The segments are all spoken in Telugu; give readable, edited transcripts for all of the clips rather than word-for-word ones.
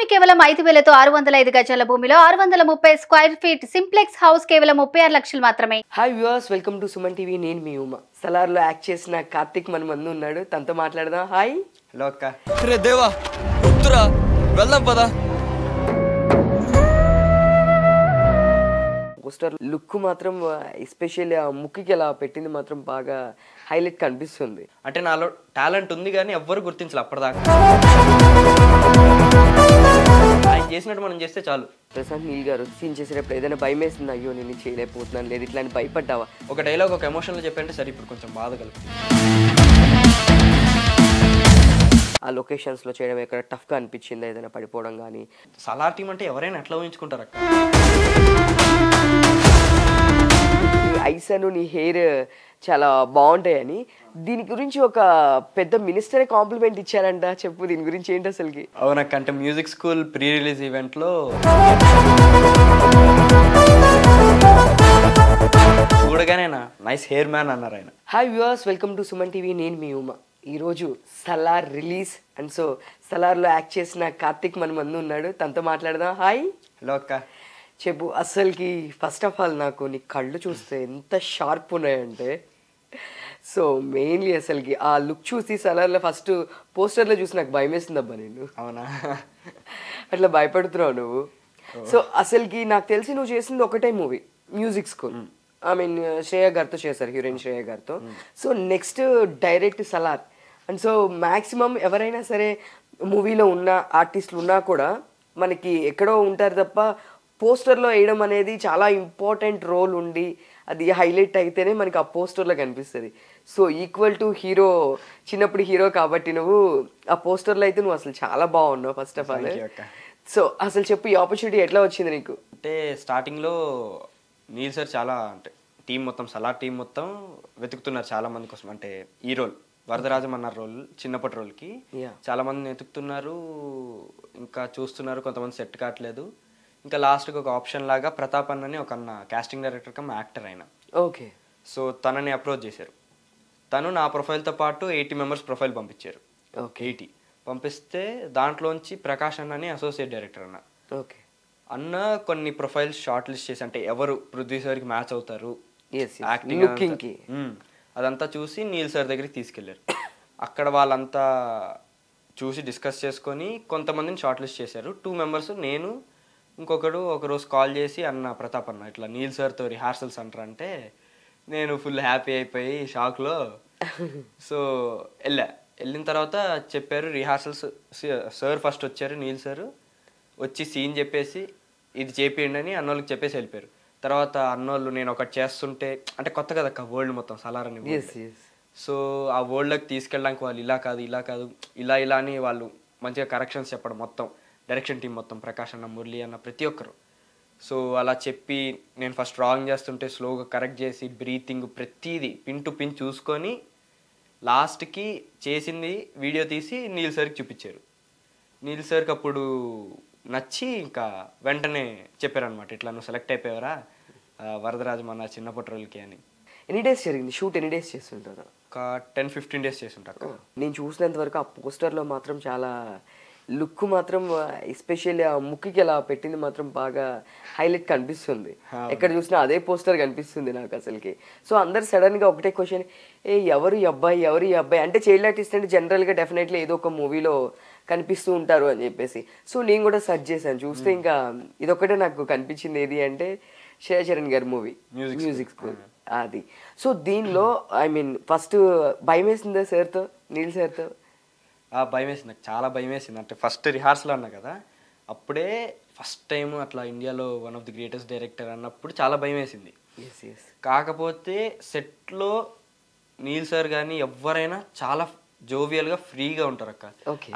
భూమి కేవలం 5,000తో 605 గజాల భూమిలో 630 స్క్వేర్ ఫీట్ సింప్లెక్స్ హౌస్ కేవలం 36 లక్షలు మాత్రమే. Hi viewers, welcome to Suman TV. నేను మీ ఉమా. సలార్లో యాక్ట్ చేసిన కార్తిక్ మన ముందు ఉన్నాడు, తనతో మాట్లాడదాం. హాయ్. హలో అక్క. రే దేవా, వద్దురా, వెళ్దాం పదా. పోస్టర్ లుక్ మాత్రం ఎస్పెషల్లీ ఆ ముక్కుకి అలా పెట్టింది మాత్రం బాగా హైలైట్ కనిపిస్తుంది. అంటే నాలో టాలెంట్ ఉంది కానీ ఎవ్వరు గుర్తించలే అప్పటిదాకా. ఆయన చేసినట్టు మనం చేస్తే చాలు. ప్రశాంత్ నీల్ గారు సీన్ చేసేటప్పుడు ఏదైనా భయం వేస్తుంది, అయ్యో నేను చేయలేకపోతున్నాను లేదు ఇట్లా అని భయపడ్డావా? ఒక డైలాగ్ ఒక ఎమోషన్లో చెప్పంటే సరే, ఇప్పుడు కొంచెం బాధ కలుగుతుంది. ఆ లొకేషన్స్లో చేయడం ఎక్కడ టఫ్గా అనిపించిందా, ఏదైనా పడిపోవడం కానీ? సలార్ టీం అంటే ఎవరైనా ఎట్లా ఊహించుకుంటారు అక్క. నీ ఐస్ అను నీ హెయిర్ చాలా బాగుంటాయని దీని గురించి ఒక పెద్ద మినిస్టరే కాంప్లిమెంట్ ఇచ్చారంట. చెప్పు దీని గురించి ఏంటి అసలుకి? అవునక్క, అంటే మ్యూజిక్ స్కూల్ ప్రీ రిలీజ్ ఈవెంట్లో చూడగానే నైస్ హెయిర్ మ్యాన్ అన్నారు ఆయన. Hi viewers, welcome to Suman TV. నేను మీ ఉమా. ఈరోజు సలార్ రిలీజ్ అండ్ సో సలార్లో యాక్ట్ చేసిన కార్తిక్ మన ముందు ఉన్నాడు, తనతో మాట్లాడదాం. హాయ్. హలో అక్క. చెప్పు అసలుకి ఫస్ట్ ఆఫ్ ఆల్ నాకు నీ కళ్ళు చూస్తే ఎంత షార్ప్ ఉన్నాయంటే, సో మెయిన్లీ అసలుకి ఆ లుక్ చూసి సలార్లో ఫస్ట్ పోస్టర్లో చూసి నాకు భయం వేసింది అబ్బా. నేను అవునా? అట్లా భయపడుతున్నావు నువ్వు. సో అసలుకి నాకు తెలిసి నువ్వు చేసింది ఒకటే movie, music school. I mean Shreya గారితో చేశారు, హీరోయిన్ శ్రేయ గారితో. So next direct Salaar. And so maximum ఎవరైనా సరే మూవీలో ఉన్న ఆర్టిస్టులు ఉన్నా కూడా మనకి ఎక్కడో ఉంటారు తప్ప పోస్టర్లో వేయడం అనేది చాలా ఇంపార్టెంట్ రోల్ ఉండి అది హైలైట్ అయితేనే మనకి ఆ పోస్టర్లో కనిపిస్తుంది. సో ఈక్వల్ టు హీరో, చిన్నప్పుడు హీరో కాబట్టి నువ్వు ఆ పోస్టర్లో అయితే నువ్వు అసలు చాలా బాగున్నావు ఫస్ట్ ఆఫ్ ఆల్. సో అసలు చెప్పు, ఈ ఆపర్చునిటీ ఎట్లా వచ్చింది నీకు? అంటే స్టార్టింగ్లో నీల్ సార్ చాలా, అంటే టీం మొత్తం సలార్ టీం మొత్తం వెతుకుతున్నారు చాలా మంది కోసం. అంటే ఈ రోల్ వరదరాజం అన్న రోల్, చిన్నప్పటి రోల్కి చాలా మందిని వెతుకుతున్నారు, ఇంకా చూస్తున్నారు, కొంతమంది సెట్ కావట్లేదు. ఇంకా లాస్ట్కి ఒక ఆప్షన్ లాగా ప్రతాప్ అన్నని ఒక అన్న కాస్టింగ్ డైరెక్టర్ కమ్ యాక్టర్ అయినా. ఓకే. సో తనని అప్రోచ్ చేశారు. తను నా ప్రొఫైల్తో పాటు 80 మెంబర్స్ ప్రొఫైల్ పంపించారు. 80 పంపిస్తే దాంట్లోంచి ప్రకాష్ అన్నని అసోసియేట్ డైరెక్టర్ అన్న. ఓకే. అన్న కొన్ని ప్రొఫైల్స్ షార్ట్ లిస్ట్ చేసి, అంటే ఎవరు ప్రొడ్యూసర్కి మ్యాచ్ అవుతారు, యాక్టింగ్ అదంతా చూసి నీల్ సార్ దగ్గరికి తీసుకెళ్లారు. అక్కడ వాళ్ళంతా చూసి డిస్కస్ చేసుకొని కొంతమందిని షార్ట్ లిస్ట్ చేశారు. 2 మెంబర్స్, నేను ఇంకొకడు. ఒకరోజు కాల్ చేసి అన్న ప్రతాప్ అన్న ఇట్లా నీల్ సార్తో రిహార్సల్స్ అంటారంటే నేను ఫుల్ హ్యాపీ అయిపోయి షాక్లో. సో వెళ్ళిన తర్వాత చెప్పారు రిహార్సల్స్. సార్ ఫస్ట్ వచ్చారు, నీల్ సార్ వచ్చి సీన్ చెప్పేసి ఇది చేపియండి అని అన్నోళ్ళకి చెప్పేసి వెళ్ళిపోయారు. తర్వాత అన్నోళ్ళు నేను ఒకటి చేస్తుంటే, అంటే కొత్త కదక్క వరల్డ్ మొత్తం సలార్ అని. సో ఆ వరల్డ్లోకి తీసుకెళ్ళడానికి వాళ్ళు ఇలా కాదు ఇలా కాదు ఇలా ఇలా అని వాళ్ళు మంచిగా కరెక్షన్స్ చెప్పడం, మొత్తం డైరెక్షన్ టీం మొత్తం ప్రకాష్ అన్న, మురళి అన్న, ప్రతి ఒక్కరు. సో అలా చెప్పి నేను ఫస్ట్ రాంగ్ చేస్తుంటే స్లోగా కరెక్ట్ చేసి బ్రీతింగ్ ప్రతిదీ పిన్ టు పిన్ చూసుకొని లాస్ట్కి చేసింది వీడియో తీసి నీల్ సార్కి చూపించారు. నీల్ సార్కి అప్పుడు నచ్చి ఇంకా వెంటనే చెప్పారనమాట, ఇట్లా నువ్వు సెలెక్ట్ అయిపోయావరా వరదరాజం అన్న చిన్నప్పటి రోల్కి అని. ఎన్ని డేస్ జరిగింది షూట్? ఎన్ని డేస్ చేస్తుంటారు? ఒక 10-15 డేస్ చేస్తుంటారు. నేను చూసినంత వరకు ఆ పోస్టర్లో మాత్రం చాలా లుక్ మాత్రం ఎస్పెషల్లీ ఆ ముక్కుకి అలా పెట్టింది మాత్రం బాగా హైలైట్ కనిపిస్తుంది. ఎక్కడ చూసినా అదే పోస్టర్ కనిపిస్తుంది నాకు అసలుకి. సో అందరు సడన్గా ఒకటే క్వశ్చన్, ఎవరు ఈ అబ్బాయి అంటే చైల్డ్ ఆర్టిస్ట్ అంటే జనరల్గా డెఫినెట్లీ ఏదో ఒక మూవీలో కనిపిస్తూ ఉంటారు అని చెప్పేసి. సో నేను కూడా సెర్చ్ చేశాను, చూస్తే ఇంకా ఇదొక్కటే నాకు కనిపించింది. ఏది అంటే శ్రేయ చరణ్ గారి మూవీ మ్యూజిక్ స్కూల్ అది. సో దీనిలో ఐ మీన్ ఫస్ట్ భయం వేసిందా సార్తో, నీల్ సార్తో? భయం వేసింది, నాకు చాలా భయం వేసింది. అంటే ఫస్ట్ రిహార్సల్ అన్నా కదా, అప్పుడే ఫస్ట్ టైం అట్లా ఇండియాలో one of the greatest director అన్నప్పుడు చాలా భయం వేసింది. కాకపోతే సెట్లో నీల్ సార్ కానీ ఎవరైనా చాలా జోవియల్గా ఫ్రీగా ఉంటారు అక్క.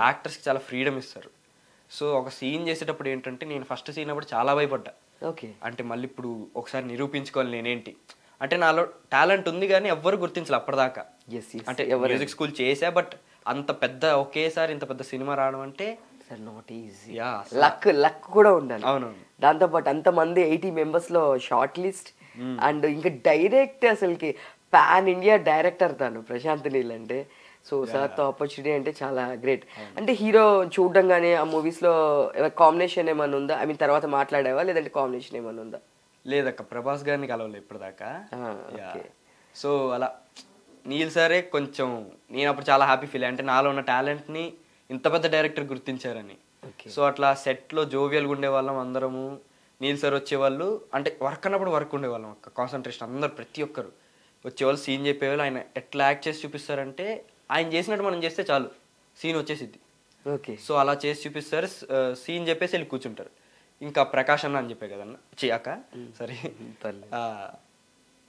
యాక్టర్స్కి చాలా ఫ్రీడమ్ ఇస్తారు. సో ఒక సీన్ చేసేటప్పుడు ఏంటంటే, నేను ఫస్ట్ సీన్ అప్పుడు చాలా భయపడ్డా. అంటే మళ్ళీ ఇప్పుడు ఒకసారి నిరూపించుకోవాలి నేనేంటి. అంటే నాలో టాలెంట్ ఉంది కానీ ఎవ్వరు గుర్తించలే అప్పటిదాకా. అంటే మ్యూజిక్ స్కూల్ చేసా, బట్ అంత పెద్ద ఒకేసారి ఇంత పెద్ద సినిమా రావడం అంటే నాట్ ఈజీ. లక్ కూడా ఉండాలి. అవునవును. దాంతోపాటు అంతమంది 80 మెంబర్స్లో షార్ట్ లిస్ట్ అండ్ ఇంకా డైరెక్ట్ అసలుకి పాన్ ఇండియా డైరెక్టర్ తను ప్రశాంత్ నీల్ అంటే. సో సార్తో ఆపర్చునిటీ అంటే చాలా గ్రేట్. అంటే హీరో చూడడం కానీ ఆ మూవీస్లో కాంబినేషన్ ఏమైనా ఉందా? ఐ మీన్ తర్వాత మాట్లాడేవా లేదంటే కాంబినేషన్ ఏమైనా ఉందా? లేదక్క, ప్రభాస్ గారిని కలవలేదు ఇప్పటిదాకా. ఓకే. సో అలా నీల్ సరే కొంచెం నేను అప్పుడు చాలా హ్యాపీ ఫీల్ అంటే నాలో ఉన్న టాలెంట్ని ఇంత పెద్ద డైరెక్టర్ గుర్తించారని. సో అట్లా సెట్లో జోవియల్గా ఉండేవాళ్ళం అందరము. నీల్ సార్ వచ్చేవాళ్ళు, అంటే వర్క్ అన్నప్పుడు వర్క్ ఉండేవాళ్ళం అక్క, కాన్సన్ట్రేషన్ అందరు ప్రతి ఒక్కరు వచ్చేవాళ్ళు, సీన్ చెప్పేవాళ్ళు. ఆయన ఎట్లా యాక్ట్ చేసి చూపిస్తారంటే ఆయన చేసినట్టు మనం చేస్తే చాలు సీన్ వచ్చేసిద్ది. ఓకే. సో అలా చేసి చూపిస్తారు, సీన్ చెప్పేసి వెళ్ళి కూర్చుంటారు. ఇంకా ప్రకాష్ అన్న అని చెప్పే కదన్న అక్క, సరే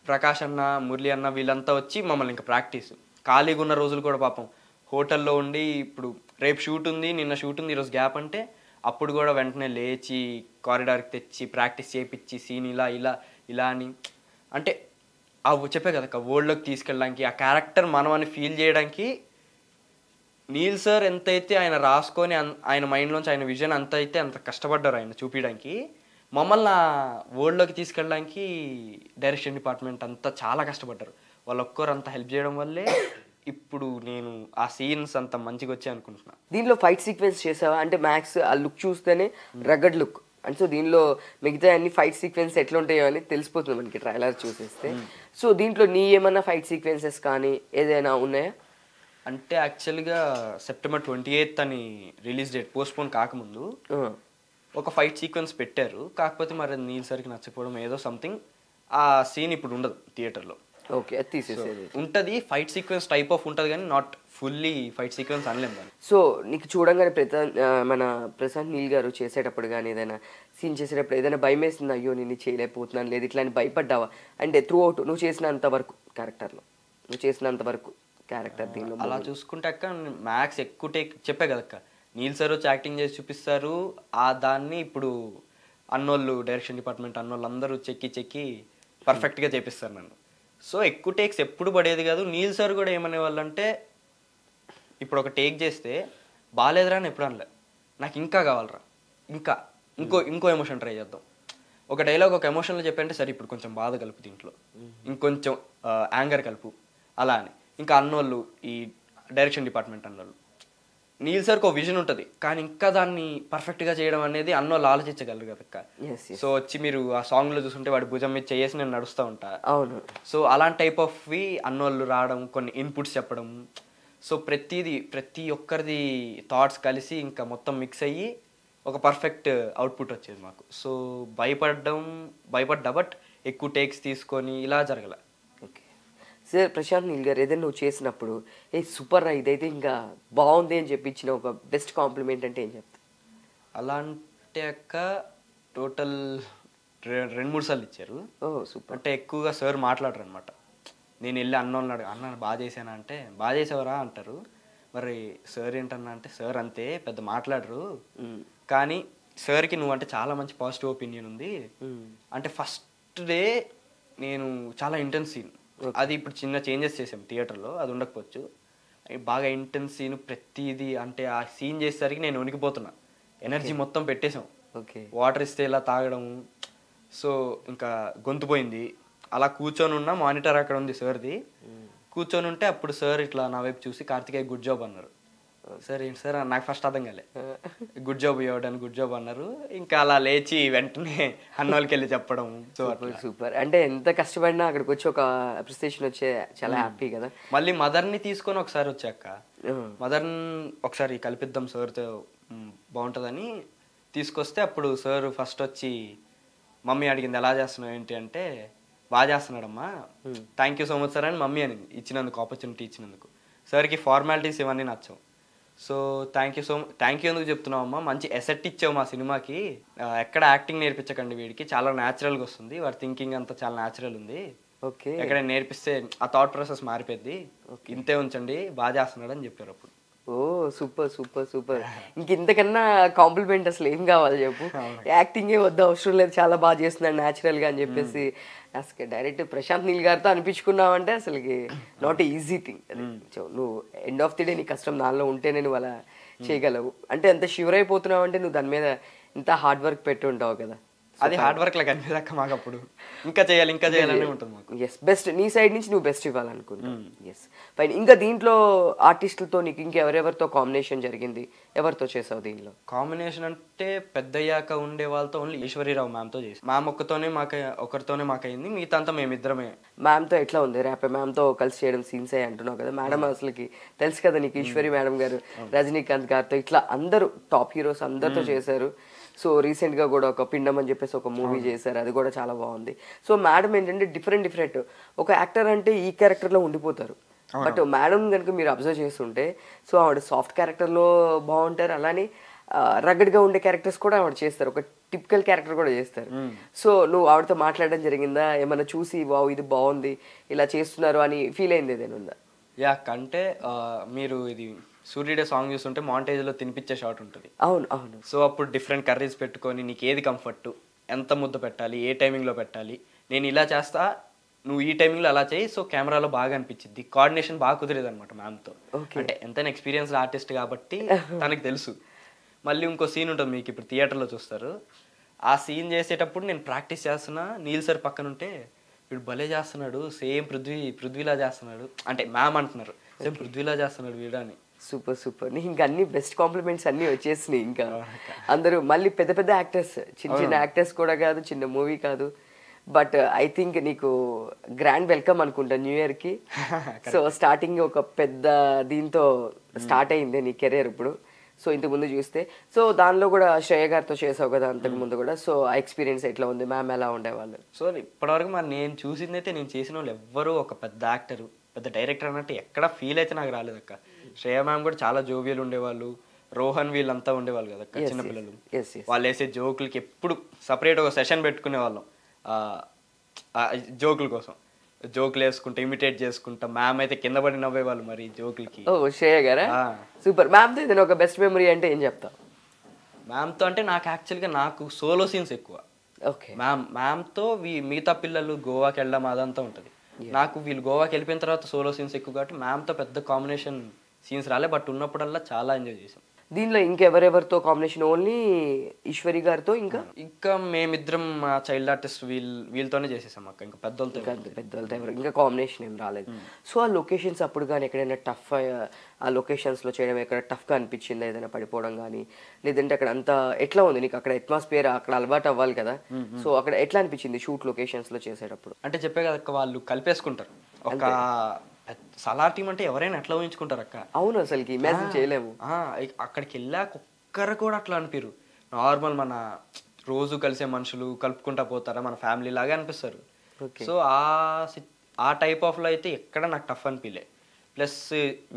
ప్రకాష్ అన్న, మురళి అన్న వీళ్ళంతా వచ్చి మమ్మల్ని ఇంకా ప్రాక్టీస్ ఖాళీగా ఉన్న రోజులు కూడా పాపం హోటల్లో ఉండి, ఇప్పుడు రేపు షూట్ ఉంది, నిన్న షూట్ ఉంది, ఈరోజు గ్యాప్ అంటే అప్పుడు కూడా వెంటనే లేచి కారిడార్కి తెచ్చి ప్రాక్టీస్ చేయించి సీన్ ఇలా ఇలా ఇలా అని, అంటే అవి చెప్పే కదా వరల్డ్లోకి తీసుకెళ్ళడానికి, ఆ క్యారెక్టర్ మనం అని ఫీల్ చేయడానికి నీల్ సార్ ఎంతైతే ఆయన రాసుకొని ఆయన మైండ్లోంచి ఆయన విజన్ అంత అయితే అంత కష్టపడ్డారు ఆయన చూపించడానికి, మమ్మల్ని ఆ వరల్డ్లోకి తీసుకెళ్ళడానికి డైరెక్షన్ డిపార్ట్మెంట్ అంతా చాలా కష్టపడ్డారు. వాళ్ళు ఒక్కరు అంత హెల్ప్ చేయడం వల్లే ఇప్పుడు నేను ఆ సీన్స్ అంత మంచిగా వచ్చాయి అనుకుంటున్నా. దీనిలో ఫైట్ సీక్వెన్స్ చేసావా? అంటే మ్యాక్స్ ఆ లుక్ చూస్తేనే రగడ్ లుక్, అంటే సో దీనిలో మిగతా అన్ని ఫైట్ సీక్వెన్స్ ఎట్లా ఉంటాయో అని తెలిసిపోతుంది మనకి ట్రైలర్ చూసేస్తే. సో దీంట్లో నీ ఏమన్నా ఫైట్ సీక్వెన్సెస్ కానీ ఏదైనా ఉన్నాయా? అంటే యాక్చువల్గా September 28th అని రిలీజ్ డేట్ పోస్ట్పోన్ కాకముందు ఒక ఫైట్ సీక్వెన్స్ పెట్టారు. కాకపోతే మరి నీల్ సార్కి నచ్చకపోవడం ఏదో సంథింగ్, ఆ సీన్ ఇప్పుడు ఉండదు థియేటర్లో. ఓకే, అది తీసేసేది ఉంటుంది. ఫైట్ సీక్వెన్స్ టైప్ ఆఫ్ ఉంటుంది కానీ నాట్ ఫుల్లీ ఫైట్ సీక్వెన్స్ అనలేము దాన్ని. సో నీకు చూడంగానే మన ప్రశాంత్ నీల్ గారు చేసేటప్పుడు కానీ ఏదైనా సీన్ చేసేటప్పుడు ఏదైనా భయం వేసింది, అయ్యో నేను చేయలేకపోతున్నాను లేదు ఇట్లా అని భయపడ్డావా? అంటే త్రూ అవుట్ నువ్వు చేసినంత వరకు క్యారెక్టర్లో నువ్వు చేసినంత వరకు క్యారెక్టర్ దీనిలో అలా చూసుకుంటే అక్క మ్యాక్స్ ఎక్కువ టేక్ చెప్పే కదక్క, నీల్ సార్ వచ్చి యాక్టింగ్ చేసి చూపిస్తారు. ఆ దాన్ని ఇప్పుడు అన్నోళ్ళు డైరెక్షన్ డిపార్ట్మెంట్ అన్నోళ్ళు అందరూ చెక్కి పర్ఫెక్ట్గా చేపిస్తారు నన్ను. సో ఎక్కువ టేక్స్ ఎప్పుడు పడేది కాదు. నీల్ సార్ కూడా ఏమనేవాళ్ళు అంటే, ఇప్పుడు ఒక టేక్ చేస్తే బాగాలేదురా అని ఎప్పుడు అనలే, నాకు ఇంకా కావాలరా, ఇంకా ఇంకో ఎమోషన్ ట్రై చేద్దాం. ఒక డైలాగ్ ఒక ఎమోషన్లో చెప్పంటే సరే ఇప్పుడు కొంచెం బాధ కలుపు, దీంట్లో ఇంకొంచెం యాంగర్ కలుపు, అలా అని. ఇంకా అన్నోళ్ళు ఈ డైరెక్షన్ డిపార్ట్మెంట్ అన్నోళ్ళు నీల్ సార్కి ఒక విజన్ ఉంటుంది కానీ ఇంకా దాన్ని పర్ఫెక్ట్గా చేయడం అనేది అన్నోళ్ళు ఆలోచించగలరు కదక్క. సో వచ్చి మీరు ఆ సాంగ్లో చూస్తుంటే వాడి భుజం మీద చేసి నేను నడుస్తూ ఉంటా. అవును. సో అలాంటి టైప్ ఆఫ్వి అన్నోళ్ళు రావడం, కొన్ని ఇన్పుట్స్ చెప్పడం, సో ప్రతి ఒక్కరిది థాట్స్ కలిసి ఇంకా మొత్తం మిక్స్ అయ్యి ఒక పర్ఫెక్ట్ అవుట్పుట్ వచ్చేది మాకు. సో భయపడ్డా బట్ ఎక్కువ టేక్స్ తీసుకొని ఇలా జరగల. ఓకే సార్, ప్రశాంత్ నీల్ గారు ఏదైనా నువ్వు చేసినప్పుడు సూపర్ రా ఇదైతే ఇంకా బాగుంది అని చెప్పి ఇచ్చిన ఒక బెస్ట్ కాంప్లిమెంట్ అంటే ఏం చెప్తా? అలా అంటే అక్క టోటల్ 2-3 సార్లు ఇచ్చారు. సూపర్. అంటే ఎక్కువగా సార్ మాట్లాడరు అనమాట. నేను వెళ్ళి అన్న బాగా చేశానా అంటే బాగా చేసావరా అంటారు. మరి సార్ ఏంటన్నా అంటే సార్ అంతే పెద్ద మాట్లాడరు కానీ సార్కి నువ్వు అంటే చాలా మంచి పాజిటివ్ ఒపీనియన్ ఉంది. అంటే ఫస్ట్ డే నేను చాలా ఇంటెన్స్ సీన్, అది ఇప్పుడు చిన్న చేంజెస్ చేసాం థియేటర్లో, అది ఉండకపోవచ్చు. బాగా ఇంటెన్స్ సీన్ ప్రతిదీ, అంటే ఆ సీన్ చేసేసరికి నేను వణికిపోతున్నా, ఎనర్జీ మొత్తం పెట్టేసాం. వాటర్ ఇస్తే ఇలా తాగడం, సో ఇంకా గొంతు పోయింది. అలా కూర్చొని ఉన్న మానిటర్ అక్కడ ఉంది సార్ది, కూర్చొని ఉంటే అప్పుడు సార్ ఇట్లా నా వైపు చూసి కార్తికేయ గుడ్ జాబ్ అన్నారు. సార్ ఏంటి సార్ నాకు ఫస్ట్ అర్థం కాలే, గుడ్ జాబ్ ఇవ్వడానికి గుడ్ జాబ్ అన్నారు. ఇంకా అలా లేచి వెంటనే అన్నోళ్ళకి వెళ్ళి చెప్పడం. సూపర్. అంటే ఎంత కష్టపడినా అక్కడికి వచ్చి ఒక అప్రిసియేషన్ వచ్చే చాలా హ్యాపీ కదా. మళ్ళీ మదర్ని తీసుకొని ఒకసారి వచ్చాక మదర్ని ఒకసారి కల్పిద్దాం సార్తో బాగుంటుందని తీసుకొస్తే అప్పుడు సార్ ఫస్ట్ వచ్చి మమ్మీ అడిగింది ఎలా చేస్తున్నావు ఏంటి అంటే బాగా చేస్తున్నాడమ్మా, thank you so much sir అని మమ్మీ అనింది ఇచ్చినందుకు, ఆపర్చునిటీ ఇచ్చినందుకు. సార్కి ఫార్మాలిటీస్ ఇవన్నీ నచ్చవు. సో థ్యాంక్ యూ ఎందుకు చెప్తున్నావు అమ్మా, మంచి ఎసెట్ ఇచ్చావు మా సినిమాకి, ఎక్కడ యాక్టింగ్ నేర్పించకండి వీడికి, చాలా న్యాచురల్గా వస్తుంది, వాడి థింకింగ్ అంతా చాలా న్యాచురల్ ఉంది, ఓకే ఎక్కడ నేర్పిస్తే ఆ థాట్ ప్రాసెస్ మారిపోద్ది, ఇంతే ఉంచండి బాగా చేస్తున్నాడు అని చెప్పారు అప్పుడు. Super super super. ఇంతకన్నా కాంప్లిమెంట్ అసలు ఏం కావాలి చెప్పు, యాక్టింగే వద్ద అవసరం లేదు, చాలా బాగా చేస్తున్నాడు న్యాచురల్గా అని చెప్పేసి అసలు డైరెక్ట్ ప్రశాంత్ నీల్ గారితో అనిపించుకున్నావంటే అసలుకి నాట్ ఈజీ థింగ్. నువ్వు ఎండ్ ఆఫ్ ది డే నీ కష్టం నాలో ఉంటేనే నువ్వు అలా చేయగలవు. అంటే ఎంత షివర్ అయిపోతున్నావు అంటే నువ్వు దాని మీద ఇంత హార్డ్ వర్క్ పెట్టి ఉంటావు కదా. అది హార్డ్ వర్క్ లా కనిపించక మాకు అప్పుడు ఇంకా చేయాలని ఉంటుంది మాకు. ఎస్, బెస్ట్ నీ సైడ్ నుంచి నువ్వు బెస్ట్ ఇవ్వాలనుకుంటా. Yes fine. ఇంకా దీంట్లో ఆర్టిస్టులతో నీకు ఇంకెవరెవరితో కాంబినేషన్ జరిగింది, ఎవరితో చేసావు దీనిలో? కాంబినేషన్ అంటే పెద్దయ్యాక ఉండే వాళ్ళతో ఓన్లీ ఈశ్వరీరావు మ్యామ్తో చేసి, మ్యామ్ ఒకరితోనే మాకైంది, మిగతా అంతా మేమిద్దరమే. మ్యామ్తో ఎట్లా ఉంది ర్యాప్? మ్యామ్తో కలిసి చేయడం సీన్స్ అయ్యి అంటున్నావు కదా, మేడం అసలుకి తెలుసు కదా నీకు, ఈశ్వరి మేడం గారు, రజనీకాంత్ గారితో ఇట్లా అందరూ టాప్ హీరోస్ అందరితో చేశారు. సో రీసెంట్గా కూడా ఒక పిండం అని చెప్పేసి ఒక మూవీ చేశారు, అది కూడా చాలా బాగుంది. సో మేడం ఏంటంటే డిఫరెంట్ ఒక యాక్టర్ అంటే ఈ క్యారెక్టర్లో ఉండిపోతారు. బట్ మేడం కనుక మీరు అబ్జర్వ్ చేస్తుంటే సో ఆవిడ సాఫ్ట్ క్యారెక్టర్లో బాగుంటారు, అలానే రగ్గడ్గా ఉండే క్యారెక్టర్స్ కూడా ఆవిడ చేస్తారు, ఒక టిపికల్ క్యారెక్టర్ కూడా చేస్తారు. సో నువ్వు ఆవిడతో మాట్లాడడం జరిగిందా? ఏమన్నా చూసి వావ్ ఇది బాగుంది ఇలా చేస్తున్నారు అని ఫీల్ అయింది ఏదైనా ఉందా? యా అంటే మీరు ఇది సూర్యుడే సాంగ్ చూస్తుంటే మాంటేజ్లో తినిపించే షాట్ ఉంటుంది. అవును. సో అప్పుడు డిఫరెంట్ కర్రీస్ పెట్టుకొని నీకు ఏది కంఫర్ట్, ఎంత ముద్ద పెట్టాలి, ఏ టైమింగ్లో పెట్టాలి, నేను ఇలా చేస్తా నువ్వు ఈ టైమింగ్లో అలా చేయి, సో కెమెరాలో బాగా అనిపించింది. కోఆర్డినేషన్ బాగా కుదిరేది అనమాట మ్యామ్తో. అంటే ఎంతైనా ఎక్స్పీరియన్స్డ్ ఆర్టిస్ట్ కాబట్టి తనకు తెలుసు. మళ్ళీ ఇంకో సీన్ ఉంటుంది, మీకు ఇప్పుడు థియేటర్లో చూస్తారు. ఆ సీన్ చేసేటప్పుడు నేను ప్రాక్టీస్ చేస్తున్నా, నీల్ సార్ పక్కన ఉంటే వీడు భలే చేస్తున్నాడు, సేమ్ పృథ్వీలా చేస్తున్నాడు అంటే మ్యామ్ అంటున్నారు, సేమ్ పృథ్వీలా చేస్తున్నాడు వీడు అని. సూపర్. నీకు ఇంకా అన్ని బెస్ట్ కాంప్లిమెంట్స్ అన్ని వచ్చేసినాయి. ఇంకా అందరూ మళ్ళీ పెద్ద యాక్టర్స్, చిన్న యాక్టర్స్ కూడా కాదు, చిన్న మూవీ కాదు. బట్ ఐ థింక్ నీకు గ్రాండ్ వెల్కమ్ అనుకుంటా న్యూ ఇయర్కి. సో స్టార్టింగ్ ఒక పెద్ద దీంతో స్టార్ట్ అయింది నీ కెరీర్ ఇప్పుడు. సో ఇంతకు ముందు చూస్తే సో దానిలో కూడా శ్రేయ గారితో చేసావు కదా అంతకు ముందు కూడా. సో ఆ ఎక్స్పీరియన్స్ ఎట్లా ఉంది? మ్యామ్ ఎలా ఉండేవాళ్ళు? సో ఇప్పటివరకు మరి నేను చూసింది అయితే, నేను చేసిన వాళ్ళు ఎవ్వరూ ఒక పెద్ద యాక్టర్ పెద్ద డైరెక్టర్ అన్నట్టు ఎక్కడ ఫీల్ అయితే నాకు రాలేదు అక్క. శ్రేయ మ్యామ్ కూడా చాలా జోవియల్ ఉండేవాళ్ళు, రోహన్ వీళ్ళంతా ఉండేవాళ్ళు కదా అక్క, చిన్నపిల్లలు. వాళ్ళు వేసే జోకులకి ఎప్పుడు సపరేట్ ఒక సెషన్ పెట్టుకునే వాళ్ళం జోకుల కోసం. జోకులు వేసుకుంటా, ఇమిటేట్ చేసుకుంటా. మ్యామ్ అయితే కింద పడి నవ్వేవాళ్ళు మరి జోకులకి. ఓ శ్రేయ గారా? సూపర్. మ్యామ్తో ఏదైనా ఒక బెస్ట్ మెమరీ అంటే ఏం చెప్తావు? మ్యామ్తో అంటే నాకు యాక్చువల్గా నాకు సోలో సీన్స్ ఎక్కువ. ఓకే. మ్యామ్తో మిగతా పిల్లలు గోవాకి వెళ్ళడం అదంతా ఉంటుంది. నాకు వీళ్ళు గోవాకి వెళ్ళిపోయిన తర్వాత సోలో సీన్స్ ఎక్కువ కాబట్టి మ్యామ్తో పెద్ద కాంబినేషన్ సీన్స్ రాలే, బట్ ఉన్నప్పుడల్లా చాలా ఎంజాయ్ చేసాం. దీనిలో ఇంకెవరెవరితో కాంబినేషన్? ఓన్లీ ఈశ్వరి గారితో? ఇంకా మేమిద్దరం మా చైల్డ్ ఆర్టిస్ట్ వీళ్ళతోనే చేసేసాం అక్క. ఇంకా పెద్దవాళ్ళతో ఎవరు ఇంకా కాంబినేషన్ ఏం రాలేదు. సో ఆ లొకేషన్స్ అప్పుడు కానీ ఎక్కడైనా టఫ్, ఆ లొకేషన్స్లో చేయడం ఎక్కడ టఫ్గా అనిపించిందా? ఏదైనా పడిపోవడం కానీ, లేదంటే అక్కడ అంతా ఎట్లా ఉంది నీకు? అక్కడ అట్మాస్ఫియర్ అక్కడ అలవాటు అవ్వాలి కదా, సో అక్కడ ఎట్లా అనిపించింది షూట్ లొకేషన్స్లో చేసేటప్పుడు? అంటే చెప్పే కదా వాళ్ళు కలిపేసుకుంటారు. ఒక సలార్ టీం అంటే ఎవరైనా ఎట్లా ఊహించుకుంటారు అక్క. అవును, అసలుకి ఇమాజిన్ చేయలేము. అక్కడికి వెళ్ళాక ఒక్కరు కూడా అట్లా అనిపిరు. నార్మల్ మన రోజు కలిసే మనుషులు కలుపుకుంటా పోతారా, మన ఫ్యామిలీ లాగా అనిపిస్తారు. సో ఆ టైప్ ఆఫ్లో అయితే ఎక్కడ నాకు టఫ్ అనిపించలే. ప్లస్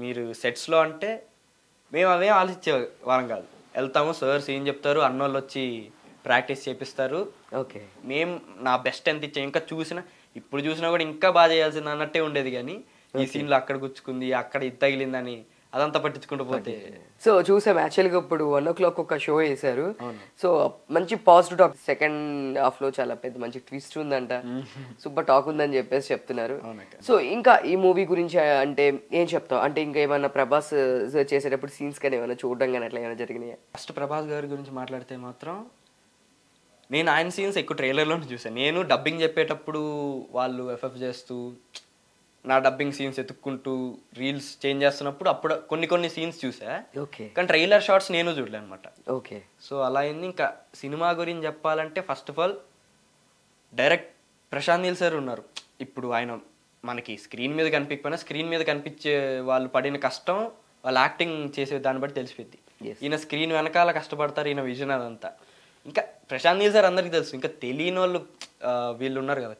మీరు సెట్స్లో అంటే మేము అవే ఆలోచించే వాళ్ళం కాదు. వెళ్తాము, సార్ సీన్ చెప్తారు, అన్నోళ్ళు వచ్చి ప్రాక్టీస్ చేపిస్తారు. ఓకే. మేము నా బెస్ట్ ఎంత ఇచ్చాం, ఇంకా ఇప్పుడు చూసినా కూడా ఇంకా బాగా చేయాల్సింది అన్నట్టే ఉండేది. కానీ ఈ సీన్లో అక్కడ గుచ్చుకుంది, అక్కడ ఇది తగిలిందని అదంతా పట్టించుకుంటూ పోతే. సో చూసాం యాక్చువల్గా ఇప్పుడు 1 o'clock ఒక షో వేశారు. సో మంచి పాజిటివ్ టాక్, సెకండ్ హాఫ్ లో చాలా పెద్ద మంచి ట్విస్ట్ ఉందంట, సూపర్ టాక్ ఉందని చెప్పేసి చెప్తున్నారు. సో ఇంకా ఈ మూవీ గురించి అంటే ఏం చెప్తావు? అంటే ఇంకా ఏమన్నా ప్రభాస్ చేసేటప్పుడు సీన్స్ కానీ ఏమైనా చూడడం కానీ అట్లా ఏమైనా జరిగినాయా? ఫస్ట్ ప్రభాస్ గారి గురించి మాట్లాడితే మాత్రం నేను ఆయన సీన్స్ ఎక్కువ ట్రైలర్లోనే చూసాను. నేను డబ్బింగ్ చెప్పేటప్పుడు వాళ్ళు ఎఫ్ఎఫ్ చేస్తూ నా డబ్బింగ్ సీన్స్ ఎత్తుక్కుంటూ రీల్స్ చేంజ్ చేస్తున్నప్పుడు అప్పుడు కొన్ని సీన్స్ చూసా. కానీ ట్రైలర్ షార్ట్స్ నేను చూడలే అనమాట. ఓకే. సో అలా అయింది. ఇంకా సినిమా గురించి చెప్పాలంటే first of all direct Prashanth Neel sir ఉన్నారు. ఇప్పుడు ఆయన మనకి స్క్రీన్ మీద కనిపించకపోయినా స్క్రీన్ మీద కనిపించే వాళ్ళు పడిన కష్టం, వాళ్ళు యాక్టింగ్ చేసే దాన్ని బట్టి తెలిసిపోద్ది. ఈయన స్క్రీన్ వెనకాల కష్టపడతారు, ఈయన విజన్ అదంతా. ఇంకా ప్రశాంత్ నీల్ సార్ అందరికీ తెలుసు. ఇంకా తెలియని వాళ్ళు వీళ్ళు ఉన్నారు కదా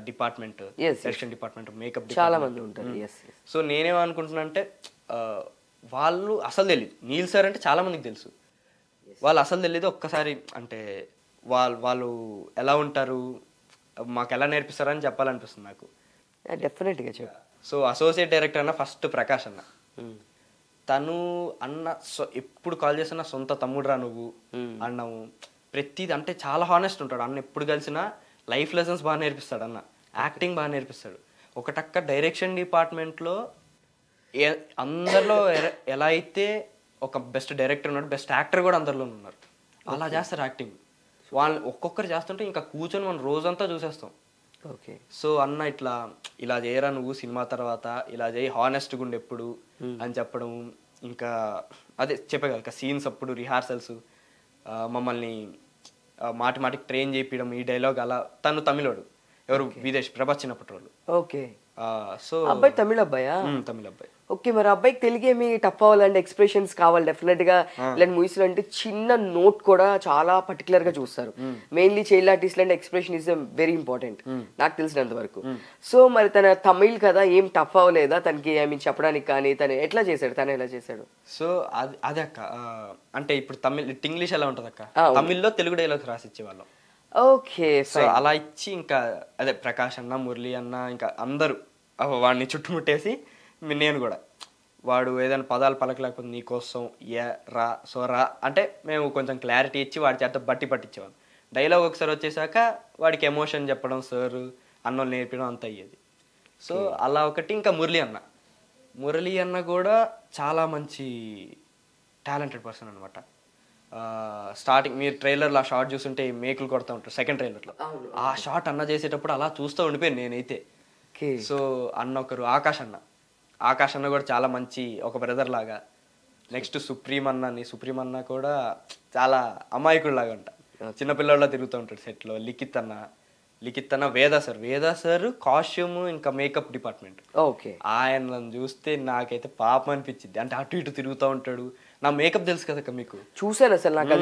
డిపార్ట్మెంట్, డైరెక్షన్ డిపార్ట్మెంట్, మేకప్ చాలా మంది ఉంటారు. సో నేనేమనుకుంటున్నా అంటే వాళ్ళు అసలు తెలియదు. నీల్ సార్ అంటే చాలా మందికి తెలుసు, వాళ్ళు అసలు తెలియదు. ఒక్కసారి అంటే వాళ్ళు ఎలా ఉంటారు, మాకు ఎలా నేర్పిస్తారని చెప్పాలనిపిస్తుంది నాకు. డెఫినెట్గా చెప్పు. సో అసోసియేట్ డైరెక్టర్ అన్న ఫస్ట్ ప్రకాష్ అన్న, తను అన్న ఎప్పుడు కాల్ చేసినా సొంత తమ్ముడురా నువ్వు అన్నాము. ప్రతిది అంటే చాలా హానెస్ట్ ఉంటాడు అన్న. ఎప్పుడు కలిసినా లైఫ్ లెసన్స్ బాగా నేర్పిస్తాడు అన్న, యాక్టింగ్ బాగా నేర్పిస్తాడు. ఒకటక్క డైరెక్షన్ డిపార్ట్మెంట్లో అందరిలో ఎలా అయితే ఒక బెస్ట్ డైరెక్టర్ ఉన్నాడు, బెస్ట్ యాక్టర్ కూడా అందరిలో ఉన్నారు. అలా చేస్తారు యాక్టింగ్. వాళ్ళు ఒక్కొక్కరు చేస్తుంటే ఇంకా కూర్చొని మనం రోజంతా చూసేస్తాం. ఓకే. సో అన్న ఇలా చేయరా నువ్వు సినిమా తర్వాత, ఇలా చేయి, హానెస్ట్గా ఉండి ఎప్పుడు అని చెప్పడం. ఇంకా అదే చెప్పే కదా సీన్స్ అప్పుడు రిహార్సల్స్ మమ్మల్ని మాటి మాటికి ట్రైన్ చేయించడం, ఈ డైలాగ్ అలా. తను తమిళోడు, ఎవరు విదేశ్ ప్రభాస్ చిన్నప్పటి వాళ్ళు. ఓకే. సో అబ్బాయి తమిళ అబ్బాయా? తమిళ అబ్బాయి. ఓకే. మరి అబ్బాయికి తెలుగు ఏమి టఫ్ అవ్వాలంటే ఎక్స్ప్రెషన్స్ కావాలి డెఫినెట్ గా. ఇలాంటి మూవీస్ లో అంటే చిన్న నోట్ కూడా చాలా పర్టికులర్ గా చూస్తారు. మెయిన్లీ చైల్డ్ ఆర్టిస్ట్ అంటే ఎక్స్ప్రెషన్ ఇస్ వెరీ ఇంపార్టెంట్ నాకు తెలిసినంత వరకు. సో మరి తన తమిళ్ కదా ఏం టఫ్ అవ్వలేదా తనకి ఐ మీన్ చెప్పడానికి కానీ? తను ఎట్లా చేశాడు? తను ఎలా చేశాడు? సో అదే అక్క, అంటే ఇప్పుడు ఇంగ్లీష్ ఎలా ఉంటుంది అక్క, తమిళ్లో తెలుగు డైలాగ్స్ రాసి ఇచ్చేవాళ్ళం. ఓకే. సో అలా ఇచ్చి ఇంకా అదే ప్రకాష్ అన్న, మురళి అన్న, ఇంకా అందరూ వాడిని చుట్టుముట్టేసి నేను కూడా, వాడు ఏదైనా పదాలు పలకలేకపోతే నీకోసం ఏ రా సో రా అంటే మేము కొంచెం క్లారిటీ ఇచ్చి వాడి చేత బట్టి పట్టించేవాళ్ళం. డైలాగ్ ఒకసారి వచ్చేసాక వాడికి ఎమోషన్ చెప్పడం, సార్ అన్నోళ్ళు నేర్పడం అంత అయ్యేది. సో అలా ఒకటి. ఇంకా మురళి అన్న కూడా చాలా మంచి టాలెంటెడ్ పర్సన్ అనమాట. స్టార్టింగ్ మీరు ట్రైలర్లో ఆ షార్ట్ చూస్తుంటే మేకులు కొడతా ఉంటారు సెకండ్ ట్రైలర్లో. ఆ షార్ట్ అన్న చేసేటప్పుడు అలా చూస్తూ ఉండిపోయాను నేనైతే. సో అన్న ఒకరు ఆకాష్ అన్న కూడా చాలా మంచి ఒక బ్రదర్ లాగా. నెక్స్ట్ సుప్రీం అన్న కూడా చాలా అమాయకుడు లాగా ఉంటా, చిన్నపిల్లల్లో తిరుగుతూ ఉంటాడు సెట్లో. లిఖిత్ అన్న వేదా సార్ కాస్ట్యూమ్ ఇంకా మేకప్ డిపార్ట్మెంట్. ఓకే. ఆయనను చూస్తే నాకైతే పాపం అనిపించింది. అంటే అటు ఇటు తిరుగుతూ ఉంటాడు. నా మేకప్ తెలుసు కదా మీకు, చూసాను అసలు నాకు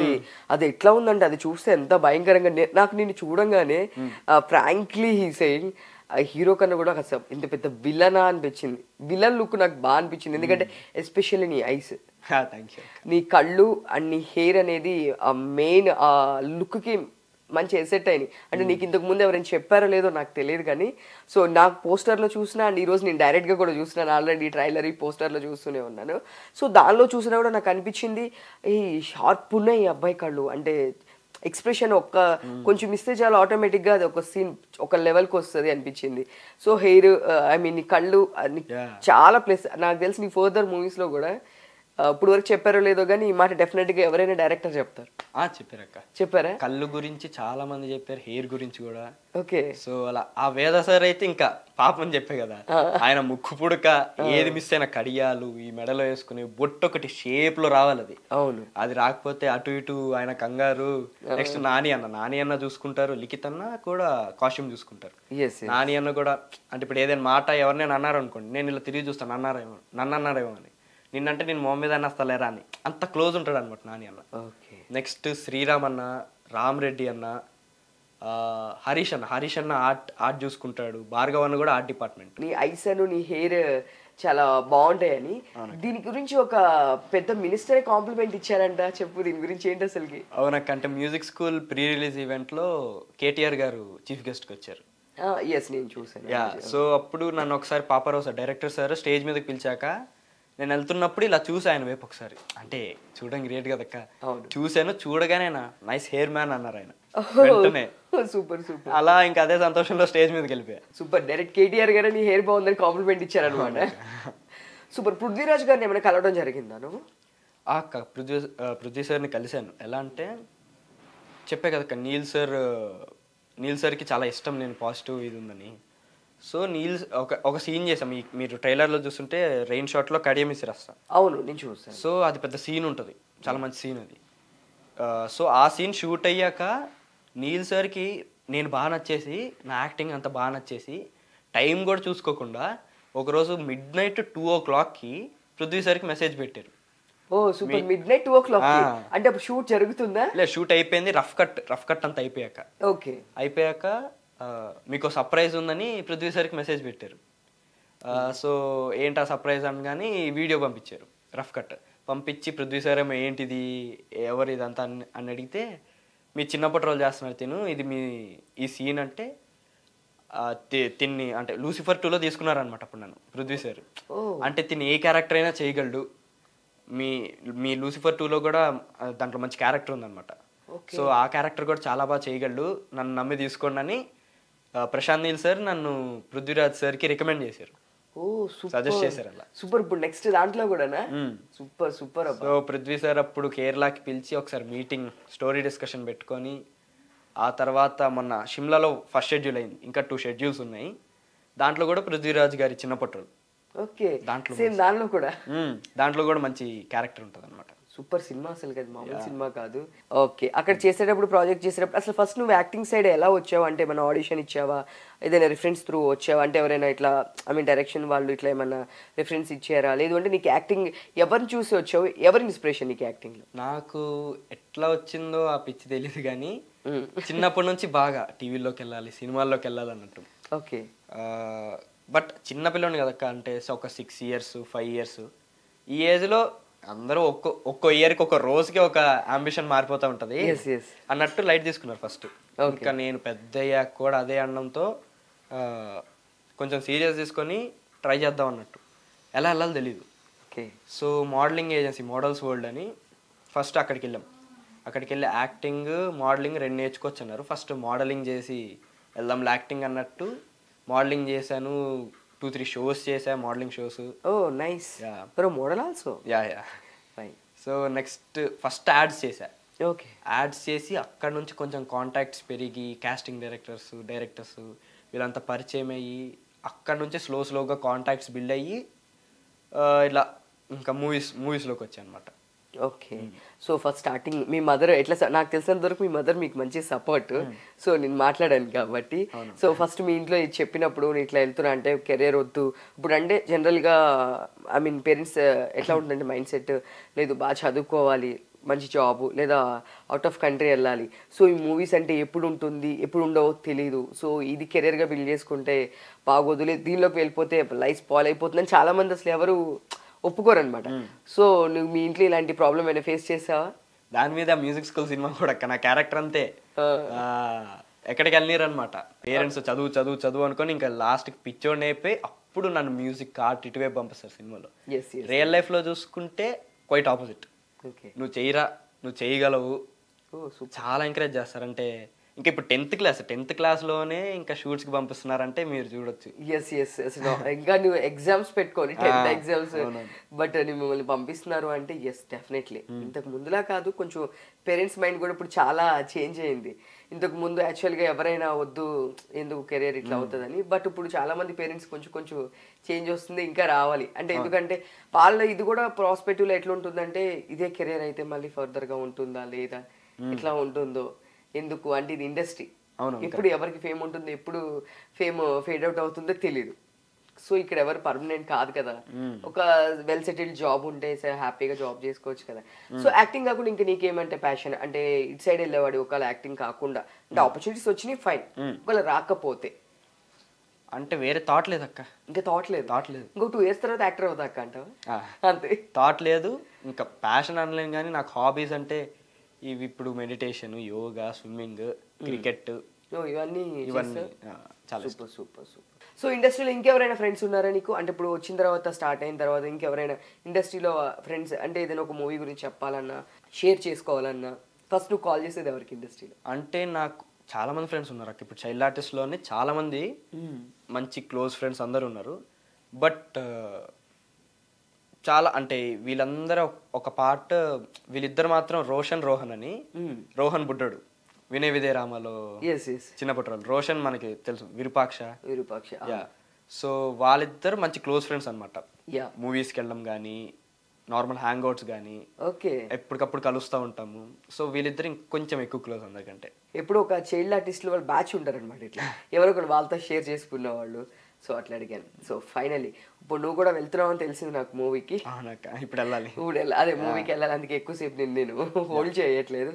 అది ఎట్లా ఉందంటే అది చూస్తే ఎంత భయంకరంగా. నాకు నేను చూడంగానే ఫ్రాంక్లీ హీ సెయింగ్ హీరో కన్నా కూడా అసలు ఇంత పెద్ద విలనా అనిపించింది. విలన్ లుక్ నాకు బాగా అనిపించింది. ఎందుకంటే ఎస్పెషల్లీ నీ ఐస్, నీ కళ్ళు అండ్ నీ హెయిర్ అనేది మెయిన్ లుక్కి మంచి ఎసెట్ అయినాయి. అంటే నీకు ఇంతకు ముందు ఎవరైనా చెప్పారో లేదో నాకు తెలియదు కానీ, సో నాకు పోస్టర్లో చూసినా అండ్ ఈరోజు నేను డైరెక్ట్గా కూడా చూసినాను. ఆల్రెడీ ట్రైలర్ ఈ పోస్టర్లో చూస్తూనే ఉన్నాను. సో దానిలో చూసినా కూడా నాకు అనిపించింది ఈ షార్ప్ ఉన్నాయి ఈ అబ్బాయి కళ్ళు. అంటే ఎక్స్ప్రెషన్ కొంచెం ఇస్తే చాలా ఆటోమేటిక్గా అది ఒక సీన్ ఒక లెవెల్కి వస్తుంది అనిపించింది. సో హెయిర్ ఐ మీన్ నీ కళ్ళు చాలా ప్లస్. నాకు తెలిసి నీ ఫర్దర్ మూవీస్లో కూడా ఇప్పుడు వరకు చెప్పారో లేదో కానీ ఈ మాట డెఫినెట్గా ఎవరైనా డైరెక్టర్ చెప్తారు. చెప్పారా? కళ్ళు గురించి చాలా మంది చెప్పారు, హెయిర్ గురించి కూడా. ఓకే. సో అలా ఆ వేద సార్ అయితే ఇంకా పాపం చెప్పే కదా, ఆయన ముక్కు పుడక ఏది మిస్ అయిన కడియాలు ఈ మెడలో వేసుకుని బొట్టు ఒకటి షేప్ లో రావాలి. అది అవును, అది రాకపోతే అటు ఇటు ఆయన కంగారు. నెక్స్ట్ నాని అన్న చూసుకుంటారు, లిఖిత్ అన్న కూడా కాస్ట్యూమ్ చూసుకుంటారు. నాని అన్న కూడా అంటే ఇప్పుడు ఏదైనా మాట ఎవరినైనా అన్నారు అనుకోండి, నేను ఇలా తిరిగి చూస్తాను నన్ను అన్నారేమో అని, నిన్నంటే నేను మొహం మీద అన్నస్తలేరా అని అంత క్లోజ్ ఉంటాడు అనమాట నాని అన్న. నెక్స్ట్ శ్రీరామ్ అన్న, రామ్ రెడ్డి అన్న, హరీష్ అన్న ఆర్ట్ చూసుకుంటాడు. భార్గవ్ అన్న కూడా ఆర్ట్ డిపార్ట్మెంట్. నీ ఐస్ అను నీ హెయిర్ చాలా బాగుంటాయని దీని గురించి ఒక పెద్ద మినిస్టరే కాంప్లిమెంట్ ఇచ్చారంట. చెప్పు దీని గురించి ఏంటి అసలుకి? అవునక్కంటే music school pre release event లో కేటీఆర్ గారు చీఫ్ గెస్ట్ కి వచ్చారు. నేను చూసాను. సో అప్పుడు నన్ను ఒకసారి Paparao sir director sir stage మీదకి పిలిచాక నేను వెళ్తున్నప్పుడు ఇలా చూసి ఆయన వైపు ఒకసారి, అంటే చూడడం గ్రేట్ కదక్క, చూసాను. చూడగానే నైస్ హెయిర్ మ్యాన్ అన్నారు ఆయన వెంటనే. సూపర్. అలా ఇంకా అదే సంతోషంలో స్టేజ్ మీదకి వెళ్ళిపోయా. సూపర్. డైరెక్ట్ కేటీఆర్ గారు నీ హెయిర్ బాగుందని కాంప్లిమెంట్ ఇచ్చారనమాట. సూపర్. పృథ్వీరాజ్ గారిని ఏమైనా కలవడం జరిగిందా నువ్వు? అక్క పృథ్వీ సార్ని కలిశాను. ఎలా అంటే చెప్పే కదక్క, నీల్ సార్కి చాలా ఇష్టం నేను పాజిటివ్ ఇది ఉందని. సో ఒక సీన్ చేసాం, మీరు ట్రైలర్లో చూస్తుంటే రెయిన్ షాట్లో కడియం ఇసిరేస్తాం. అవును, నేను చూస్తాను. సో అది పెద్ద సీన్ ఉంటుంది, చాలా మంచి సీన్ అది. సో ఆ సీన్ షూట్ అయ్యాక నీల్ సార్కి నేను బాగా నచ్చేసి, నా యాక్టింగ్ అంత బాగా నచ్చేసి టైం కూడా చూసుకోకుండా ఒకరోజు midnight 2:00కి పృథ్వీ సార్కి మెసేజ్ పెట్టారు. ఓ సూపర్. midnight 2:00 అంటే అప్పుడు షూట్ జరుగుతుందా? లేదు, షూట్ అయిపోయింది. రఫ్ కట్ అంతా అయిపోయాక. ఓకే. అయిపోయాక మీకు సర్ప్రైజ్ ఉందని పృథ్వీ సార్కి మెసేజ్ పెట్టారు. సో ఏంటి ఆ సర్ప్రైజ్ అనగానే వీడియో పంపించారు, రఫ్ కట్ పంపించి పృథ్వీ సార్ ఏమో ఏంటిది ఎవరు ఇదంతా అని అడిగితే, మీ చిన్నప్పటి రోజు చేస్తున్నారు ఇది మీ ఈ సీన్ అంటే తిన్ని అంటే లూసిఫర్ 2లో తీసుకున్నారనమాట అప్పుడు నన్ను పృథ్వీ సార్. అంటే తిని ఏ క్యారెక్టర్ అయినా చేయగలడు, మీ లూసిఫర్ 2లో కూడా దాంట్లో మంచి క్యారెక్టర్ ఉందన్నమాట. సో ఆ క్యారెక్టర్ కూడా చాలా బాగా చేయగలడు, నన్ను నమ్మి తీసుకోండి అని ప్రశాంత్ నీల్ సార్ నన్ను పృథ్వీరాజ్ సార్కి రికమెండ్ చేశారు. సజెస్ట్ చేశారు అలా. సూపర్. ఇప్పుడు నెక్స్ట్ దాంట్లో కూడా సూపర్. సో పృథ్వీ సార్ అప్పుడు కేరళకి పిలిచి ఒకసారి మీటింగ్ స్టోరీ డిస్కషన్ పెట్టుకొని ఆ తర్వాత మొన్న షిమ్లాలో ఫస్ట్ షెడ్యూల్ అయింది, ఇంకా 2 షెడ్యూల్స్ ఉన్నాయి. దాంట్లో కూడా పృథ్వీరాజ్ గారి చిన్న పొట్టలు. ఓకే, దాంట్లో సేమ్ దానిలో కూడా దాంట్లో కూడా మంచి క్యారెక్టర్ ఉంటుంది అనమాట. సూపర్ సినిమా అసలు కదా, మామూలు సినిమా కాదు. ఓకే, అక్కడ చేసేటప్పుడు ప్రాజెక్ట్ చేసేటప్పుడు అసలు ఫస్ట్ నువ్వు యాక్టింగ్ సైడ్ ఎలా వచ్చావు? అంటే ఏమైనా ఆడిషన్ ఇచ్చావా, ఏదైనా రిఫరెన్స్ త్రూ వచ్చావా? అంటే ఎవరైనా ఇట్లా ఐ మీన్ డైరెక్షన్ వాళ్ళు ఇట్లా ఏమైనా రిఫరెన్స్ ఇచ్చారా? లేదు అంటే నీకు యాక్టింగ్ ఎవరిని చూసి వచ్చావు? ఎవరి ఇన్స్పిరేషన్ నీకు యాక్టింగ్లో? నాకు ఎట్లా వచ్చిందో ఆ పిచ్చి తెలియదు కానీ చిన్నప్పటి నుంచి బాగా టీవీలోకి వెళ్ళాలి, సినిమాల్లోకి వెళ్ళాలి అన్నట్టు. ఓకే, బట్ చిన్నపిల్లని కదక్క, అంటే ఒక 6 ఇయర్స్ 5 ఇయర్స్ ఈ ఏజ్లో అందరూ ఒక్కో ఇయర్కి ఒక రోజుకి ఒక అంబిషన్ మారిపోతూ ఉంటుంది అన్నట్టు లైట్ తీసుకున్నారు ఫస్ట్. ఇంకా నేను పెద్ద అయ్యాక కూడా అదే అనడంతో కొంచెం సీరియస్ తీసుకొని ట్రై చేద్దాం అన్నట్టు. ఎలా వెళ్ళాలో తెలీదు. So modelling agency models world అని ఫస్ట్ అక్కడికి వెళ్ళాం. అక్కడికి వెళ్ళి యాక్టింగ్ మోడలింగ్ 2 నేర్చుకోవచ్చు అన్నారు. ఫస్ట్ మోడలింగ్ చేసి వెళ్దాం యాక్టింగ్ అన్నట్టు మోడలింగ్ చేశాను. 2-3 షోస్ చేశా, modelling shows. Oh nice, model also. Ya. So next first ads చేశా. ఓకే, యాడ్స్ చేసి అక్కడ నుంచి కొంచెం కాంటాక్ట్స్ పెరిగి కాస్టింగ్ డైరెక్టర్స్ వీళ్ళంతా పరిచయం అయ్యి అక్కడ నుంచి స్లోగా కాంటాక్ట్స్ బిల్డ్ అయ్యి ఇలా ఇంకా మూవీస్లోకి వచ్చాయి అనమాట. ఓకే, సో ఫస్ట్ స్టార్టింగ్ మీ మదర్ ఎట్లా? నాకు తెలిసినంత వరకు మీ మదర్ మీకు మంచి సపోర్ట్. సో నేను మాట్లాడాను కాబట్టి. సో ఫస్ట్ మీ ఇంట్లో ఇది చెప్పినప్పుడు నేను ఇట్లా వెళ్తున్నా అంటే కెరీర్ వద్దు ఇప్పుడు అంటే జనరల్గా ఐ మీన్ పేరెంట్స్ ఎట్లా ఉంటుందంటే మైండ్ సెట్, లేదు బాగా చదువుకోవాలి, మంచి జాబు, లేదా అవుట్ ఆఫ్ కంట్రీ వెళ్ళాలి. సో ఈ మూవీస్ అంటే ఎప్పుడు ఉంటుంది ఎప్పుడు ఉండవో తెలీదు. సో ఇది కెరీర్గా బిల్డ్ చేసుకుంటే బాగోదు, లేదు దీనిలోకి వెళ్ళిపోతే లైఫ్ స్పాయిల్ అయిపోతుందని చాలామంది అసలు ఎవరు ఒప్పుకోరనమాట. సో నువ్వు మీ ఇంట్లో ఇలాంటి ప్రాబ్లం ఏమైనా ఫేస్ చేసావా? దాని మీద మ్యూజిక్ స్కూల్ సినిమా కూడా నా క్యారెక్టర్ అంతే. ఎక్కడికి వెళ్ళినారు అనమాట పేరెంట్స్, చదువు అనుకొని ఇంకా లాస్ట్కి పిచ్చోడిని అయిపోయి అప్పుడు నన్ను మ్యూజిక్ ఆర్ట్ ఇటువైపు పంపిస్తారు సినిమాలో. రియల్ లైఫ్లో చూసుకుంటే క్వైట్ ఆపోజిట్. నువ్వు చెయ్యరా, నువ్వు చేయగలవు, చాలా ఎంకరేజ్ చేస్తారు. అంటే ఇంకా ఇప్పుడు 10th క్లాస్లోనే ఇంకా షూట్స్కి పంపిస్తున్నారంటే మీరు చూడొచ్చు. ఇంకా నువ్వు ఎగ్జామ్స్ పెట్టుకోని 10th ఎగ్జామ్స్, బట్ మిమ్మల్ని పంపిస్తున్నారు అంటే ఎస్ డెఫినెట్లీ. ఇంతకు ముందులా కాదు, కొంచెం పేరెంట్స్ మైండ్ కూడా ఇప్పుడు చాలా చేంజ్ అయింది. ఇంతకు ముందు యాక్చువల్గా ఎవరైనా వద్దు ఎందుకు కెరీర్ ఇట్లా అవుతుందని, బట్ ఇప్పుడు చాలా మంది పేరెంట్స్ కొంచెం చేంజ్ వస్తుంది, ఇంకా రావాలి. అంటే ఎందుకంటే వాళ్ళ ఇది కూడా ప్రాస్పెక్టివ్లో ఎట్లా ఉంటుందంటే ఇదే కెరీర్ అయితే మళ్ళీ ఫర్దర్గా ఉంటుందా లేదా, ఎట్లా ఉంటుందో, ఎందుకు అంటే ఇది ఇండస్ట్రీ, ఎప్పుడు ఎవరికి ఫేమ్ ఉంటుందో ఎప్పుడు ఫేమ్ ఫేడ్ అవుట్ అవుతుందో తెలీదు. సో ఇక్కడ ఎవరు పర్మనెంట్ కాదు కదా, ఒక వెల్ సెటిల్డ్ జాబ్ ఉంటే హ్యాపీగా జాబ్ చేసుకోవచ్చు కదా. సో యాక్టింగ్ కాకుండా ఇంకా నీకేమంటే ప్యాషన్, అంటే ఇటు సైడ్ వెళ్ళేవాడు ఒకవేళ యాక్టింగ్ కాకుండా, అంటే ఆపర్చునిటీస్ వచ్చినాయి ఫైన్, ఒకవేళ రాకపోతే అంటే వేరే థాట్ లేదు అక్క. ఇంకా థాట్ లేదు ఇంకో 2 years తర్వాత యాక్టర్ అవుతా అక్క అంటావా? అంతే, థాట్ లేదు. ఇంకా ప్యాషన్ అనలేను కానీ నాకు హాబీస్ అంటే ఇవి ఇప్పుడు మెడిటేషన్, యోగా, స్విమ్మింగ్, క్రికెట్, ఇవన్నీ చాలా సూపర్. సో ఇండస్ట్రీలో ఇంకెవరైనా ఫ్రెండ్స్ ఉన్నారా నీకు? అంటే ఇప్పుడు వచ్చిన తర్వాత స్టార్ట్ అయిన తర్వాత ఇంకెవరైనా ఇండస్ట్రీలో ఫ్రెండ్స్, అంటే ఏదైనా ఒక మూవీ గురించి చెప్పాలన్నా, షేర్ చేసుకోవాలన్నా ఫస్ట్ నువ్వు కాల్ చేసేది ఎవరికి ఇండస్ట్రీలో? అంటే నాకు చాలా మంది ఫ్రెండ్స్ ఉన్నారు అక్క. ఇప్పుడు చైల్డ్ ఆర్టిస్ట్లోనే చాలా మంది మంచి క్లోజ్ ఫ్రెండ్స్ అందరు ఉన్నారు. బట్ చాలా అంటే వీళ్ళందరూ ఒక పార్ట్, వీళ్ళిద్దరు మాత్రం రోహన్ అని, రోహన్ బుడ్డడు వినయ విజయ రామలో చిన్న పుట్రాలు, రోషన్ మనకి తెలుసు విరూపాక్ష. యా, సో వాళ్ళిద్దరు మంచి క్లోజ్ ఫ్రెండ్స్ అనమాట. మూవీస్కి వెళ్ళడం కానీ, నార్మల్ హ్యాంగ్ అవుట్స్ కానీ, ఎప్పటికప్పుడు కలుస్తూ ఉంటాము. సో వీళ్ళిద్దరు ఇంకొంచెం ఎక్కువ క్లోజ్ అందరికంటే. ఎప్పుడు ఒక చైల్డ్ ఆర్టిస్టులు వాళ్ళు బ్యాచ్ ఉంటారనమాట, ఇట్లా ఎవరో ఒకరు వాళ్ళతో షేర్ చేసుకున్న వాళ్ళు. సో అట్లా అడిగాను. సో ఫైనలీ ఇప్పుడు నువ్వు కూడా వెళ్తున్నావు అని తెలిసింది నాకు మూవీకి. ఇప్పుడు వెళ్ళాలి, అదే మూవీకి వెళ్ళాలి, అందుకే ఎక్కువసేపు నేను హోల్డ్ చేయట్లేదు.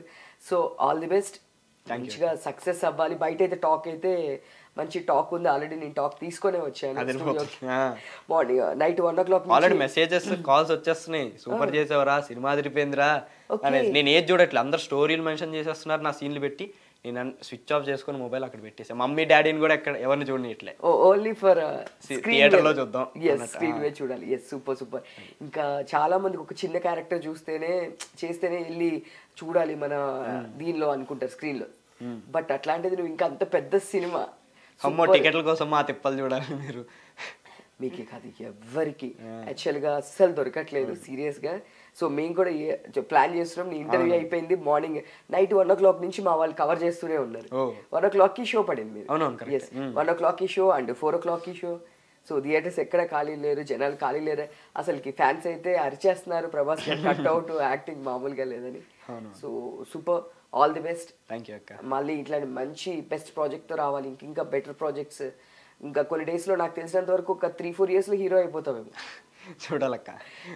సో ఆల్ ది బెస్ట్, మంచిగా సక్సెస్ అవ్వాలి. బయట అయితే టాక్ అయితే మంచి టాక్ ఉంది, ఆల్రెడీ నేను టాక్ తీసుకునే వచ్చాను. Morning night 1 o'clock already messages calls వచ్చేస్తున్నాయి, సూపర్ చేసేవరా, సినిమా అదిరిపోయిందిరా. నేను ఏది చూడట్లేదు, అందరు స్టోరీలు మెన్షన్ చేసేస్తున్నారు, నా సీన్లు పెట్టి నేను స్విచ్ ఆఫ్ చేసుకుని మొబైల్ అక్కడ పెట్టేసాను. మమ్మీ డాడీని కూడా ఎక్కడ ఎవరిని చూడనిట్లే, ఓన్లీ ఫర్ థియేటర్ లో చూద్దాం, స్క్రీన్ మీద చూడాలి. Yes super. ఇంకా చాలా మందికి ఒక చిన్న క్యారెక్టర్ చేస్తేనే వెళ్ళి చూడాలి మన దీనిలో అనుకుంటారు స్క్రీన్ లో. బట్ అట్లాంటిది నువ్వు ఇంకా అంత పెద్ద సినిమా, అమ్మో టికెట్ల కోసం మా తిప్పలు చూడాలి మీరు. మీకే కాదు ఎవ్వరికి యాక్చువల్గా అస్సలు దొరకట్లేదు సీరియస్గా. సో మేము కూడా ప్లాన్ చేస్తున్నాం. నీ ఇంటర్వ్యూ అయిపోయింది, మార్నింగ్ నైట్ 1 o'clock నుంచి మా వాళ్ళు కవర్ చేస్తూనే ఉన్నారు. 1 o'clock కి షో పడింది. ఎస్ 1 o'clock కి షో అండ్ 4 o'clock కి షో. సో థియేటర్స్ ఎక్కడ ఖాళీ లేరు, జనాలు ఖాళీ లేరు. అసలుకి ఫ్యాన్స్ అయితే అరిచేస్తున్నారు ప్రభాస్ కట్ అవుట్ యాక్టింగ్ మామూలుగా లేదని. So super, all the best. Thank you అక్క. మళ్ళీ ఇట్లాంటి మంచి బెస్ట్ ప్రాజెక్ట్తో రావాలి, ఇంకా బెటర్ ప్రాజెక్ట్స్. ఇంకా కొన్ని డేస్లో నాకు తెలిసినంత వరకు ఒక 3-4 yearsలో హీరో అయిపోతామేమో, చూడాలక్క.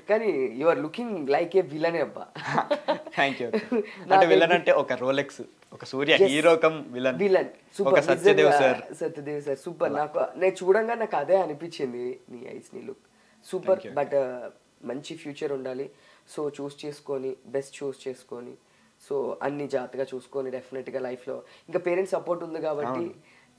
కానీ you are looking like a villain అబ్బా. Thank you. అంటే విలన్ అంటే ఒక రోలెక్స్, ఒక Surya hero come villain. Super, Satyadev sir. Satyadev sir super. నాకు నేను చూడంగా నాకు అదే అనిపించింది, నీ ఐస్ నీ లుక్ సూపర్. బట్ మంచి ఫ్యూచర్ ఉండాలి. సో బెస్ట్ చూస్ చేసుకొని, సో అన్ని జాగ్రత్తగా చూసుకొని డెఫినెట్గా లైఫ్లో ఇంకా పేరెంట్స్ సపోర్ట్ ఉంది కాబట్టి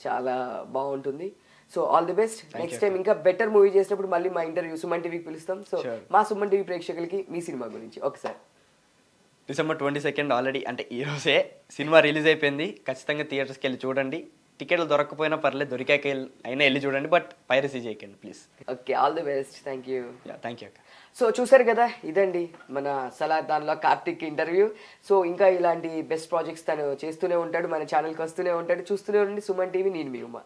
చాలా బాగుంటుంది. So all the best. Next time ఇంకా బెటర్ మూవీ చేసినప్పుడు మళ్ళీ మా ఇంటర్వ్యూ సుమన్ టీవీకి పిలుస్తాం. సో మా సుమన్ టీవీ ప్రేక్షకులకి మీ సినిమా గురించి ఒకసారి. December 22 ఆల్రెడీ, అంటే ఈ రోజే సినిమా రిలీజ్ అయిపోయింది. ఖచ్చితంగా థియేటర్స్కి వెళ్ళి చూడండి. టికెట్లు దొరకకపోయినా పర్లేదు, దొరికాక అయినా వెళ్ళి చూడండి, బట్ పైరసీ చేయకండి please. Okay, all the best. Thank you. Thank you అక్క. సో చూసారు కదా, ఇదండి మన సలార్ దానిలో కార్తిక్ ఇంటర్వ్యూ. సో ఇంకా ఇలాంటి బెస్ట్ ప్రాజెక్ట్స్ తను చేస్తూనే ఉంటాడు, మన ఛానల్కి వస్తూనే ఉంటాడు. చూస్తూనే ఉండండి సుమన్ టీవీ. నేను మీ ఉమా.